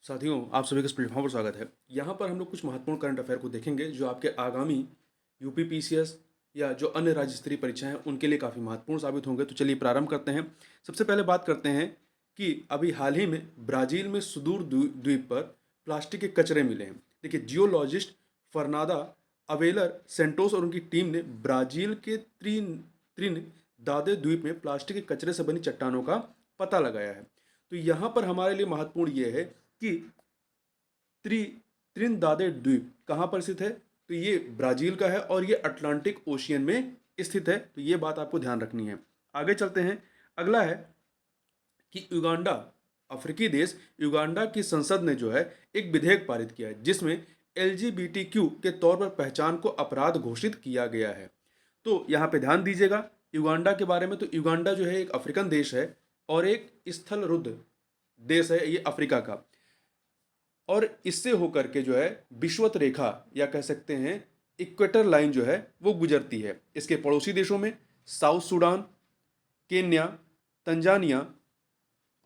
साथियों, आप सभी का इस प्लेटफॉर्म पर स्वागत है। यहाँ पर हम लोग कुछ महत्वपूर्ण करंट अफेयर को देखेंगे जो आपके आगामी यूपी पीसीएस या जो अन्य राज्य स्तरीय परीक्षाएं हैं उनके लिए काफ़ी महत्वपूर्ण साबित होंगे। तो चलिए प्रारंभ करते हैं। सबसे पहले बात करते हैं कि अभी हाल ही में ब्राज़ील में सुदूर द्वीप पर प्लास्टिक के कचरे मिले हैं। देखिए, जियोलॉजिस्ट फर्नांडा अवेलर सेंटोस और उनकी टीम ने ब्राज़ील के त्रिन दादे द्वीप में प्लास्टिक के कचरे से बनी चट्टानों का पता लगाया है। तो यहाँ पर हमारे लिए महत्वपूर्ण ये है कि त्रि त्रिनदादे द्वीप कहाँ पर स्थित है। तो ये ब्राज़ील का है और ये अटलांटिक ओशियन में स्थित है। तो ये बात आपको ध्यान रखनी है। आगे चलते हैं। अगला है कि युगांडा, अफ्रीकी देश युगांडा की संसद ने जो है एक विधेयक पारित किया है जिसमें एलजीबीटीक्यू के तौर पर पहचान को अपराध घोषित किया गया है। तो यहाँ पे ध्यान दीजिएगा युगांडा के बारे में। तो युगांडा जो है एक अफ्रीकन देश है और एक स्थलरुद्ध देश है ये अफ्रीका का। और इससे होकर के जो है विषुवत रेखा या कह सकते हैं इक्वेटर लाइन जो है वो गुजरती है। इसके पड़ोसी देशों में साउथ सूडान, केन्या, तंजानिया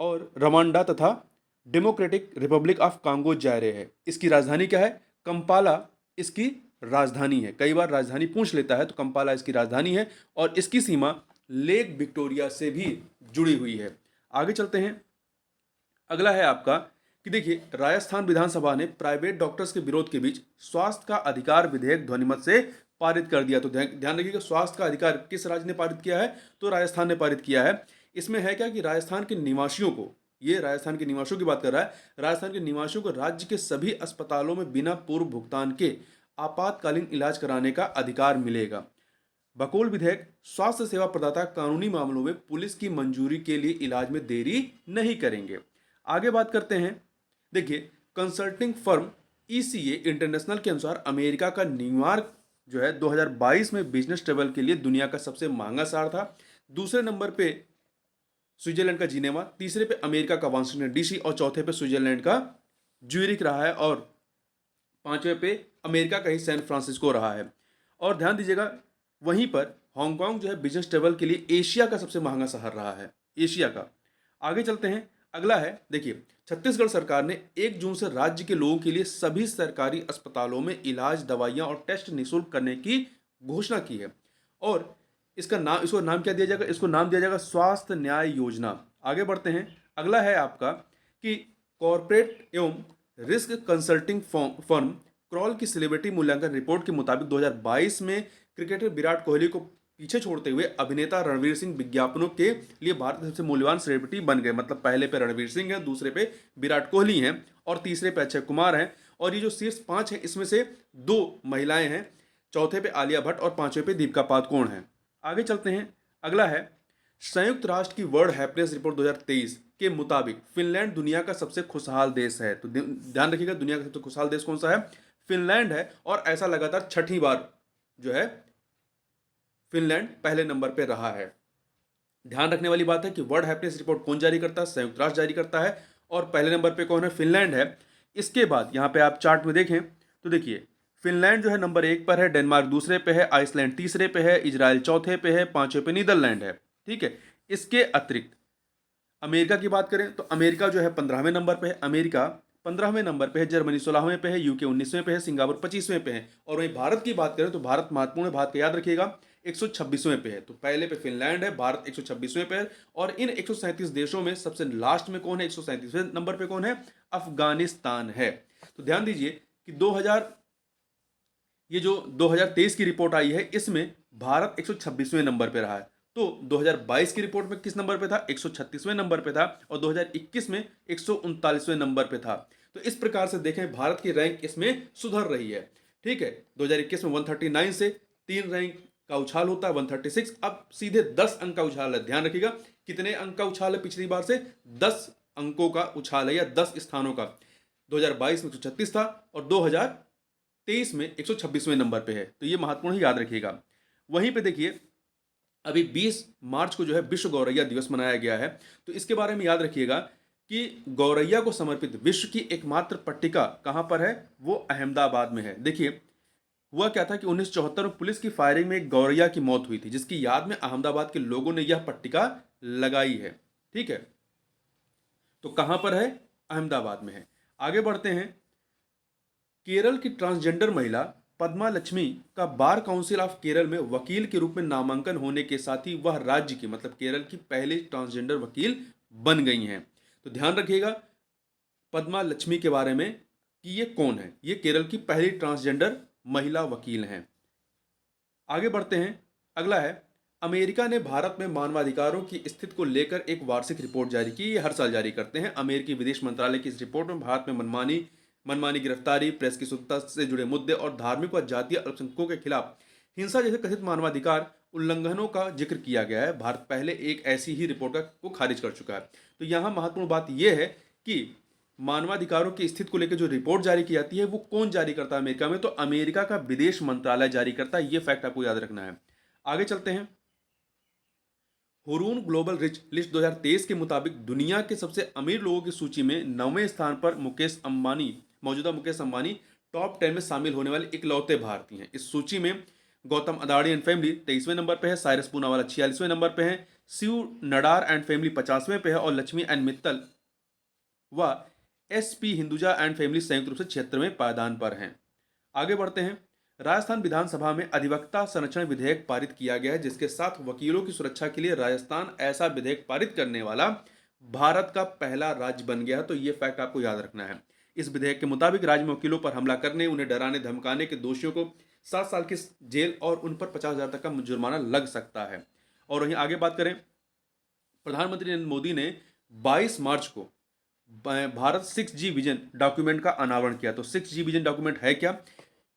और रवांडा तथा डेमोक्रेटिक रिपब्लिक ऑफ कांगो जायरे है। इसकी राजधानी क्या है? कंपाला इसकी राजधानी है। कई बार राजधानी पूछ लेता है, तो कंपाला इसकी राजधानी है और इसकी सीमा लेक विक्टोरिया से भी जुड़ी हुई है। आगे चलते हैं। अगला है आपका कि देखिए, राजस्थान विधानसभा ने प्राइवेट डॉक्टर्स के विरोध के बीच स्वास्थ्य का अधिकार विधेयक ध्वनिमत से पारित कर दिया। तो ध्यान रखिएगा, स्वास्थ्य का अधिकार किस राज्य ने पारित किया है? तो राजस्थान ने पारित किया है। इसमें है क्या कि राजस्थान के निवासियों को, ये राजस्थान के निवासियों की बात कर रहा है, राजस्थान के निवासियों को राज्य के सभी अस्पतालों में बिना पूर्व भुगतान के आपातकालीन इलाज कराने का अधिकार मिलेगा। बकोल विधेयक स्वास्थ्य सेवा प्रदाता कानूनी मामलों में पुलिस की मंजूरी के लिए इलाज में देरी नहीं करेंगे। आगे बात करते हैं। देखिए, कंसल्टिंग फर्म ईसीए इंटरनेशनल के अनुसार अमेरिका का न्यूयॉर्क जो है 2022 में बिजनेस ट्रेवल के लिए दुनिया का सबसे महंगा शहर था। दूसरे नंबर पे स्विट्जरलैंड का जिनेवा, तीसरे पे अमेरिका का वाशिंगटन डीसी और चौथे पे स्विट्जरलैंड का ज्यूरिख रहा है और पांचवें पे अमेरिका का ही सैन फ्रांसिस्को रहा है। और ध्यान दीजिएगा, वहीं पर हांगकांग जो है बिजनेस ट्रेवल के लिए एशिया का सबसे महंगा शहर रहा है, एशिया का। आगे चलते हैं। अगला है, देखिए, छत्तीसगढ़ सरकार ने 1 जून से राज्य के लोगों के लिए सभी सरकारी अस्पतालों में इलाज, दवाइयां और टेस्ट निःशुल्क करने की घोषणा की है। और इसको नाम क्या दिया जाएगा? इसको नाम दिया जाएगा स्वास्थ्य न्याय योजना। आगे बढ़ते हैं। अगला है आपका कि कॉरपोरेट एवं रिस्क कंसल्टिंग फर्म क्रॉल की सेलिब्रिटी मूल्यांकन रिपोर्ट के मुताबिक 2022 में क्रिकेटर विराट कोहली को पीछे छोड़ते हुए अभिनेता रणवीर सिंह विज्ञापनों के लिए भारत के सबसे मूल्यवान सेलिब्रिटी बन गए। मतलब पहले पे रणवीर सिंह है, दूसरे पे विराट कोहली हैं और तीसरे पे अक्षय कुमार हैं। और ये जो शीर्ष 5 हैं इसमें से 2 महिलाएं हैं, चौथे पे आलिया भट्ट और पांचवें पे दीपिका पादुकोण हैं। आगे चलते हैं। अगला है, संयुक्त राष्ट्र की वर्ल्ड हैप्पीनेस रिपोर्ट 2023 के मुताबिक फिनलैंड दुनिया का सबसे खुशहाल देश है। तो ध्यान रखिएगा, दुनिया का सबसे खुशहाल देश कौन सा है? फिनलैंड है। और ऐसा लगातार छठी बार जो है फिनलैंड पहले नंबर पे रहा है। ध्यान रखने वाली बात है कि वर्ल्ड हैप्पीनेस रिपोर्ट कौन जारी करता है? संयुक्त राष्ट्र जारी करता है। और पहले नंबर पे कौन है? फिनलैंड है। इसके बाद यहाँ पे आप चार्ट में देखें तो देखिए, फिनलैंड जो है नंबर 1 पर है, डेनमार्क दूसरे पे है, आइसलैंड तीसरे पे है, इजराइल चौथे पे है, पांचवें पे नीदरलैंड है। ठीक है। इसके अतिरिक्त अमेरिका की बात करें तो अमेरिका जो है 15वें नंबर पे है, अमेरिका 15वें नंबर पे है, जर्मनी 16वें पे है, यूके 19वें पे है, सिंगापुर 25वें पे है। और वहीं भारत की बात करें तो भारत महत्वपूर्ण है, भारत का याद रखिएगा 126वें पे है। तो पहले पे फिनलैंड है, भारत 126वें पे है। और इन 137 देशों में सबसे लास्ट में कौन है? 137वें नंबर पे कौन है? अफगानिस्तान है। तो ध्यान दीजिए कि 2023 की रिपोर्ट आई है, इसमें भारत 126वें नंबर पे रहा है। तो 2022 की रिपोर्ट में किस नंबर पे था? 136वें नंबर पे था। और 2021 में 139वें नंबर पे था। तो इस प्रकार से देखें, भारत की रैंक इसमें सुधर रही है। ठीक है। 2021 में 139 से 3 रैंक का उछाल होता है 136, अब सीधे 10 अंक का उछाल है। ध्यान रखिएगा, कितने अंक का उछाल है? पिछली बार से 10 अंकों का उछाल है या 10 स्थानों का। 2022 में 136 था और 2023 में 126वें नंबर पे है। तो ये महत्वपूर्ण ही याद रखिएगा। वहीं पे देखिए, अभी 20 मार्च को जो है विश्व गौरैया दिवस मनाया गया है। तो इसके बारे में याद रखिएगा कि गौरैया को समर्पित विश्व की एकमात्र पट्टिका कहां पर है? वो अहमदाबाद में है। देखिए, हुआ क्या था कि 1974 में पुलिस की फायरिंग में एक गौरैया की मौत हुई थी, जिसकी याद में अहमदाबाद के लोगों ने यह पट्टिका लगाई है। ठीक है। तो कहां पर है? अहमदाबाद में है। आगे बढ़ते हैं। केरल की ट्रांसजेंडर महिला पद्मा लक्ष्मी का बार काउंसिल ऑफ केरल में वकील के रूप में नामांकन होने के साथ ही वह राज्य की मतलब केरल की पहली ट्रांसजेंडर वकील बन गई हैं। तो ध्यान रखिएगा पद्मा लक्ष्मी के बारे में कि ये कौन है। ये केरल की पहली ट्रांसजेंडर महिला वकील हैं। आगे बढ़ते हैं। अगला है, अमेरिका ने भारत में मानवाधिकारों की स्थिति को लेकर एक वार्षिक रिपोर्ट जारी की। ये हर साल जारी करते हैं। अमेरिकी विदेश मंत्रालय की इस रिपोर्ट में भारत में मनमानी मनमानी गिरफ्तारी, प्रेस की स्वतंत्रता से जुड़े मुद्दे और धार्मिक व जातीय अल्पसंख्यकों के खिलाफ हिंसा जैसे कथित मानवाधिकार उल्लंघनों का जिक्र किया गया है। भारत पहले एक ऐसी ही रिपोर्ट को खारिज कर चुका है। तो यहाँ महत्वपूर्ण बात यह है कि मानवाधिकारों की स्थिति को लेकर जो रिपोर्ट जारी की जाती है वो कौन जारी करता है अमेरिका में? तो अमेरिका का विदेश मंत्रालय जारी करता है। ये फैक्ट आपको याद रखना है। आगे चलते हैं। हुरून ग्लोबल रिच लिस्ट 2023 के मुताबिक दुनिया के सबसे अमीर लोगों की सूची में 9वें स्थान पर मौजूदा मुकेश अंबानी टॉप 10 में शामिल होने वाले इकलौते भारतीय हैं। इस सूची में गौतम अदानी एंड फैमिली 23वें नंबर पे है, साइरस पूनावाला 46वें नंबर पे है, शिव नडार एंड फैमिली 50वें पे है और लक्ष्मी एंड मित्तल व SP हिंदुजा एंड फैमिली संयुक्त रूप से 76वें पायदान पर हैं। आगे बढ़ते हैं। राजस्थान विधानसभा में अधिवक्ता संरक्षण विधेयक पारित किया गया है, जिसके साथ वकीलों की सुरक्षा के लिए राजस्थान ऐसा विधेयक पारित करने वाला भारत का पहला राज्य बन गया है। तो ये फैक्ट आपको याद रखना है। इस विधेयक के मुताबिक राज्य में वकीलों पर हमला करने, उन्हें डराने धमकाने के दोषियों को 7 साल की जेल और उन पर 50,000 तक का जुर्माना लग सकता है। और वहीं आगे बात करें, प्रधानमंत्री नरेंद्र मोदी ने 22 मार्च को भारत 6G विजन डॉक्यूमेंट का अनावरण किया। तो 6G विजन डॉक्यूमेंट है क्या?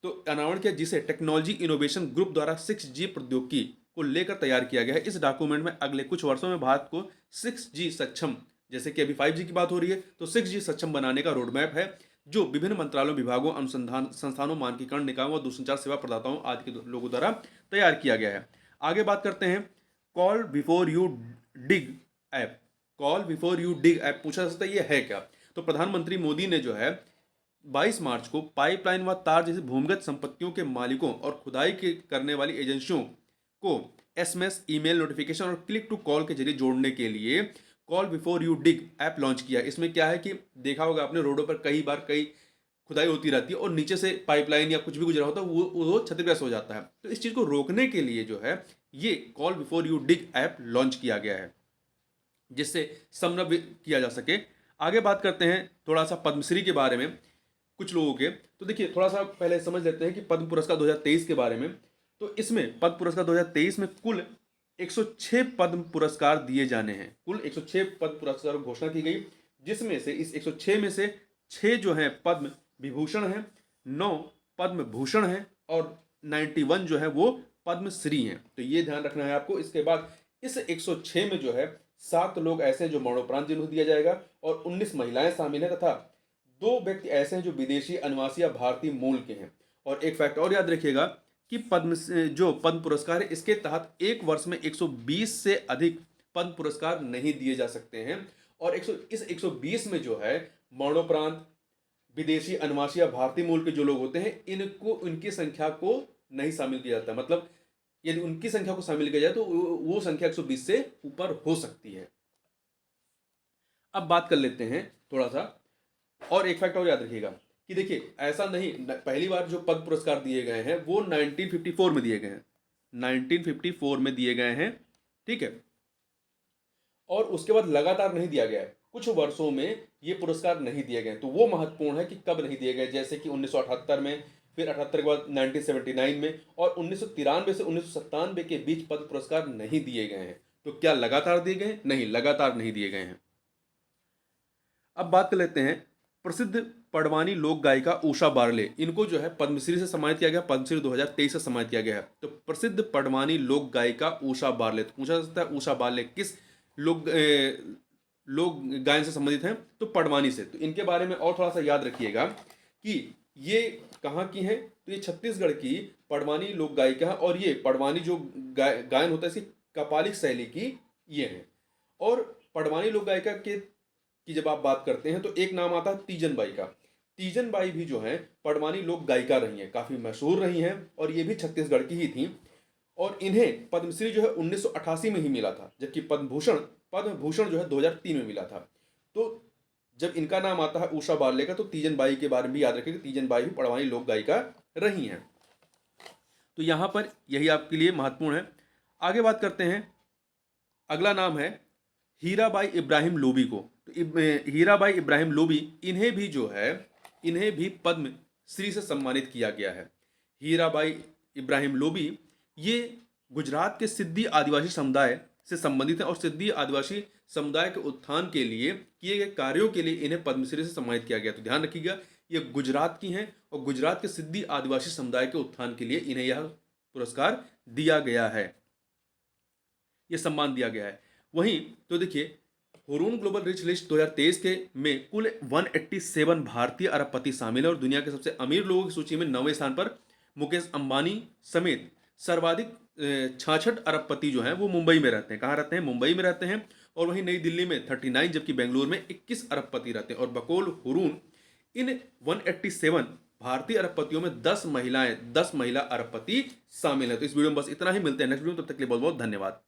तो अनावरण किया जिसे टेक्नोलॉजी इनोवेशन ग्रुप द्वारा 6G प्रौद्योगिकी को लेकर तैयार किया गया है। इस डॉक्यूमेंट में अगले कुछ वर्षों में भारत को 6G सक्षम, जैसे कि अभी 5G की बात हो रही है, तो 6G सक्षम बनाने का रोड मैप है, जो विभिन्न मंत्रालयों, विभागों, अनुसंधान संस्थानों, मानकीकरण निकायों और दूरसंचार सेवा प्रदाताओं आदि के लोगों द्वारा तैयार किया गया है। आगे बात करते हैं। Call before you dig app. Call before you dig app पूछा जा सकता है, ये है क्या? तो प्रधानमंत्री मोदी ने जो है 22 मार्च को पाइपलाइन व तार जैसी भूमिगत संपत्तियों के मालिकों और खुदाई के करने वाली एजेंसियों को SMS, ईमेल नोटिफिकेशन और क्लिक टू कॉल के जरिए जोड़ने के लिए call before you dig app launch किया। इसमें क्या है कि देखा होगा आपने, रोडों पर कई खुदाई होती रहती है और नीचे से पाइपलाइन या कुछ भी गुजरा होता है, वो क्षतिग्रस्त हो जाता है। तो इस चीज़ को रोकने के लिए जो है ये call before you dig app launch किया गया है, जिससे समन्वय किया जा सके। आगे बात करते हैं थोड़ा सा पद्मश्री के बारे में कुछ लोगों के। तो देखिए थोड़ा सा पहले समझ लेते हैं कि पद्म पुरस्कार 2023 के बारे में। तो इसमें पद्म पुरस्कार 2023 में कुल 106 पद्म पुरस्कार दिए जाने हैं। कुल 106 पद्म पुरस्कारों की घोषणा की गई, जिसमें से इस 106 में से 6 जो हैं पद्म विभूषण हैं, 9 पद्म भूषण हैं और 91 जो है वो पद्मश्री हैं। तो ये ध्यान रखना है आपको। इसके बाद इस 106 में जो है 7 लोग ऐसे हैं जो मरणोपरांत जिन्हें दिया जाएगा और 19 महिलाएं शामिल हैं तथा 2 व्यक्ति ऐसे हैं जो विदेशी, अनिवासी या भारतीय मूल के हैं। और एक फैक्ट और याद रखिएगा कि पद्म पुरस्कार है, इसके तहत एक वर्ष में 120 से अधिक पद्म पुरस्कार नहीं दिए जा सकते हैं। और इस 120 में जो है मरणोपरांत, विदेशी, अनिवासी या भारतीय मूल के जो लोग होते हैं, इनको उनकी संख्या को नहीं शामिल किया जाता। मतलब यदि उनकी संख्या को शामिल किया जाए तो वो संख्या 120 से ऊपर हो सकती है। अब बात कर लेते हैं थोड़ा सा, और एक फैक्ट और याद रखिएगा कि देखिए ऐसा नहीं, पहली बार जो पद्म पुरस्कार दिए गए हैं वो 1954 में दिए गए हैं। 1954 में दिए गए हैं, ठीक है। और उसके बाद लगातार नहीं दिया गया है, कुछ वर्षों में ये पुरस्कार नहीं दिए गए। तो वो महत्वपूर्ण है कि कब नहीं दिए गए, जैसे कि 1978 में, फिर 78 के बाद 1979 में और 1993 से 1997 के बीच पद्म पुरस्कार नहीं दिए गए हैं। तो क्या लगातार दिए गए? नहीं, लगातार नहीं दिए गए हैं। अब बात कर लेते हैं प्रसिद्ध पडवानी लोक गायिका उषा बारले। इनको जो है पद्मश्री से सम्मानित किया गया, पद्मश्री 2023 से सम्मानित किया गया है। तो प्रसिद्ध पडवानी लोक गायिका उषा बारले, तो पूछा जा सकता है उषा बारले किस लोक गायन से संबंधित हैं? तो पडवानी से। तो इनके बारे में और थोड़ा सा याद रखिएगा कि ये कहाँ की हैं? तो ये छत्तीसगढ़ की पडवानी लोक गायिका है और ये पडवानी जो गायन होता है इसकी कपालिक शैली की ये है। और पडवानी लोक गायिका की जब आप बात करते हैं तो एक नाम आता है तीजन बाई का। तीजन बाई भी जो है पडवानी लोक गायिका रही हैं, काफ़ी मशहूर रही हैं और ये भी छत्तीसगढ़ की ही थी। और इन्हें पद्मश्री जो है 1988 में ही मिला था, जबकि पद्म भूषण जो है 2003 में मिला था। तो जब इनका नाम आता है उषा बारले का, तो तीजन बाई के बारे में भी याद रखें कि तीजन बाई भी पड़वानी लोक गायिका रही हैं। तो यहाँ पर यही आपके लिए महत्वपूर्ण है। आगे बात करते हैं, अगला नाम है हीराबाई इब्राहिम लोबी को। तो हीराबाई इब्राहिम लोबी, इन्हें भी जो है, इन्हें भी पद्म श्री से सम्मानित किया गया है। हीराबाई इब्राहिम लोबी ये गुजरात के सिद्धी आदिवासी समुदाय से संबंधित है और सिद्धी आदिवासी समुदाय के उत्थान के लिए किए गए कार्यों के लिए इन्हें पद्मश्री से सम्मानित किया गया। तो ध्यान रखिएगा, ये गुजरात की हैं और गुजरात के सिद्धी आदिवासी समुदाय के उत्थान के लिए इन्हें यह पुरस्कार दिया गया है, ये सम्मान दिया गया है। वहीं तो देखिए, हुरून ग्लोबल रिच लिस्ट 2023 के में कुल 187 भारतीय अरबपति शामिल है और दुनिया के सबसे अमीर लोगों की सूची में 9वें स्थान पर मुकेश अंबानी समेत सर्वाधिक 66 अरबपति जो हैं वो मुंबई में रहते हैं। कहाँ रहते हैं? मुंबई में रहते हैं। और वहीं नई दिल्ली में 39, जबकि बेंगलुरु में 21 अरबपति रहते हैं। और बकौल हुरून इन 187 भारतीय अरबपतियों में 10 महिला अरबपति शामिल है। तो इस वीडियो में बस इतना ही, मिलते हैं नेक्स्ट वीडियो में, तब तक के लिए बहुत बहुत धन्यवाद।